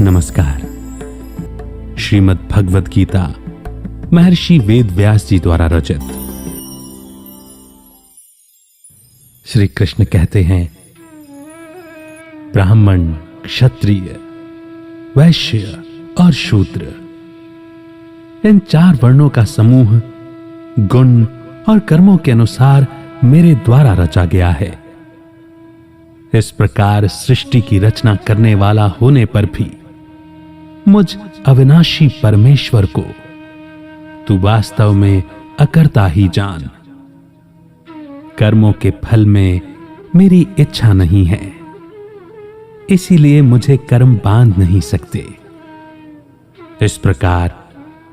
नमस्कार। श्रीमद् भगवद गीता महर्षि वेद व्यास जी द्वारा रचित। श्री कृष्ण कहते हैं, ब्राह्मण, क्षत्रिय, वैश्य और शूद्र, इन 4 वर्णों का समूह गुण और कर्मों के अनुसार मेरे द्वारा रचा गया है। इस प्रकार सृष्टि की रचना करने वाला होने पर भी मुझ अविनाशी परमेश्वर को तू वास्तव में अकर्ता ही जान। कर्मों के फल में मेरी इच्छा नहीं है, इसीलिए मुझे कर्म बांध नहीं सकते। इस प्रकार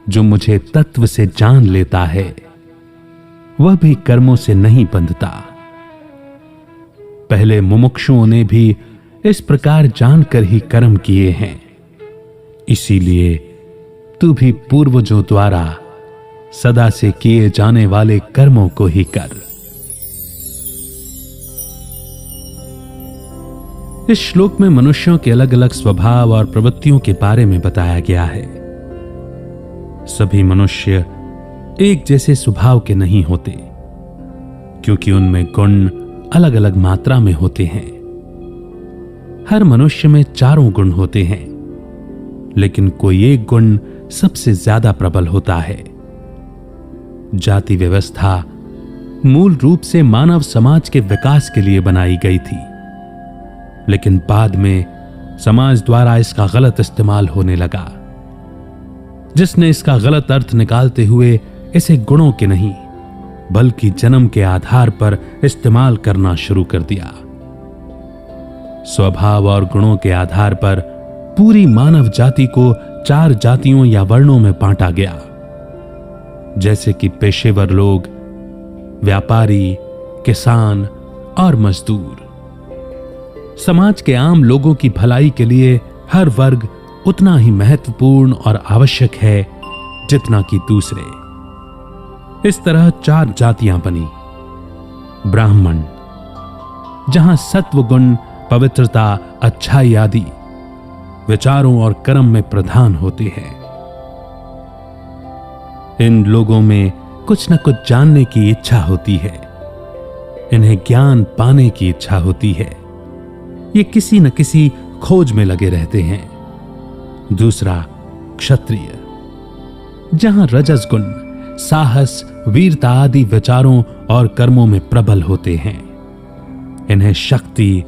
जो मुझे तत्व से जान लेता है वह भी कर्मों से नहीं बंधता। पहले मुमुक्षुओं ने भी इस प्रकार जानकर ही कर्म किए हैं, इसीलिए तू भी पूर्वजों द्वारा सदा से किए जाने वाले कर्मों को ही कर। इस श्लोक में मनुष्यों के अलग अलग स्वभाव और प्रवृत्तियों के बारे में बताया गया है। सभी मनुष्य एक जैसे स्वभाव के नहीं होते, क्योंकि उनमें गुण अलग अलग मात्रा में होते हैं। हर मनुष्य में 4 गुण होते हैं, लेकिन कोई एक गुण सबसे ज्यादा प्रबल होता है। जाति व्यवस्था मूल रूप से मानव समाज के विकास के लिए बनाई गई थी, लेकिन बाद में समाज द्वारा इसका गलत इस्तेमाल होने लगा, जिसने इसका गलत अर्थ निकालते हुए इसे गुणों के नहीं बल्कि जन्म के आधार पर इस्तेमाल करना शुरू कर दिया। स्वभाव और गुणों के आधार पर पूरी मानव जाति को 4 जातियों या वर्णों में बांटा गया, जैसे कि पेशेवर लोग, व्यापारी, किसान और मजदूर। समाज के आम लोगों की भलाई के लिए हर वर्ग उतना ही महत्वपूर्ण और आवश्यक है जितना कि दूसरे। इस तरह 4 जातियां बनी। ब्राह्मण, जहां सत्व गुण, पवित्रता, अच्छाई आदि विचारों और कर्म में प्रधान होते हैं। इन लोगों में कुछ न कुछ जानने की इच्छा होती है, इन्हें ज्ञान पाने की इच्छा होती है। ये किसी न किसी खोज में लगे रहते हैं। दूसरा, क्षत्रिय, जहां रजस गुण, साहस, वीरता आदि विचारों और कर्मों में प्रबल होते हैं। इन्हें शक्ति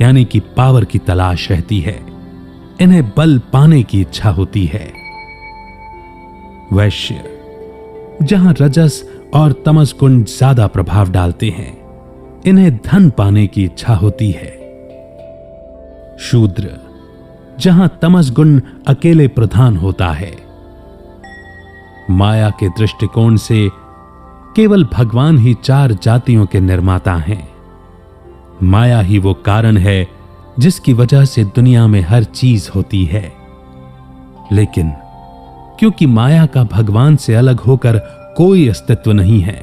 यानी कि पावर की तलाश रहती है, इन्हें बल पाने की इच्छा होती है। वैश्य, जहां रजस और तमस गुण ज्यादा प्रभाव डालते हैं, इन्हें धन पाने की इच्छा होती है। शूद्र, जहां तमस गुण अकेले प्रधान होता है। माया के दृष्टिकोण से केवल भगवान ही 4 जातियों के निर्माता हैं। माया ही वो कारण है जिसकी वजह से दुनिया में हर चीज होती है, लेकिन क्योंकि माया का भगवान से अलग होकर कोई अस्तित्व नहीं है,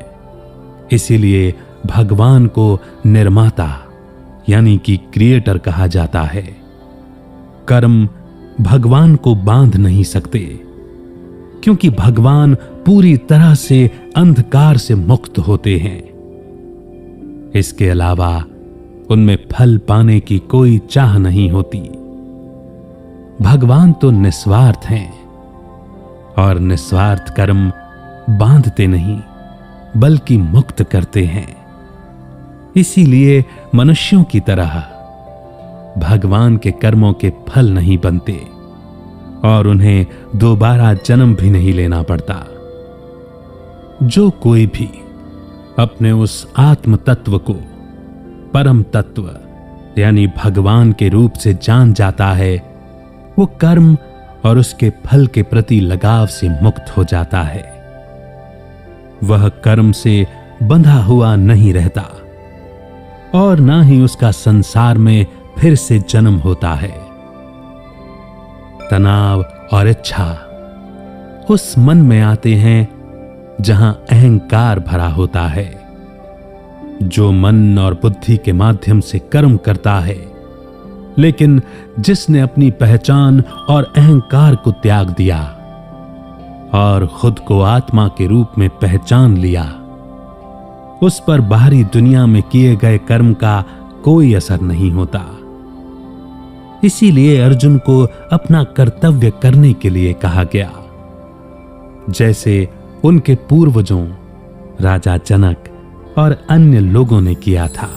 इसीलिए भगवान को निर्माता यानी कि क्रिएटर कहा जाता है। कर्म भगवान को बांध नहीं सकते, क्योंकि भगवान पूरी तरह से अंधकार से मुक्त होते हैं। इसके अलावा उनमें फल पाने की कोई चाह नहीं होती। भगवान तो निस्वार्थ हैं, और निस्वार्थ कर्म बांधते नहीं बल्कि मुक्त करते हैं। इसीलिए मनुष्यों की तरह भगवान के कर्मों के फल नहीं बनते और उन्हें दोबारा जन्म भी नहीं लेना पड़ता। जो कोई भी अपने उस आत्म तत्व को परम तत्व यानी भगवान के रूप से जान जाता है, वो कर्म और उसके फल के प्रति लगाव से मुक्त हो जाता है। वह कर्म से बंधा हुआ नहीं रहता और ना ही उसका संसार में फिर से जन्म होता है। तनाव और इच्छा उस मन में आते हैं जहां अहंकार भरा होता है। जो मन और बुद्धि के माध्यम से कर्म करता है, लेकिन जिसने अपनी पहचान और अहंकार को त्याग दिया और खुद को आत्मा के रूप में पहचान लिया, उस पर बाहरी दुनिया में किए गए कर्म का कोई असर नहीं होता। इसीलिए अर्जुन को अपना कर्तव्य करने के लिए कहा गया, जैसे उनके पूर्वजों राजा जनक और अन्य लोगों ने किया था।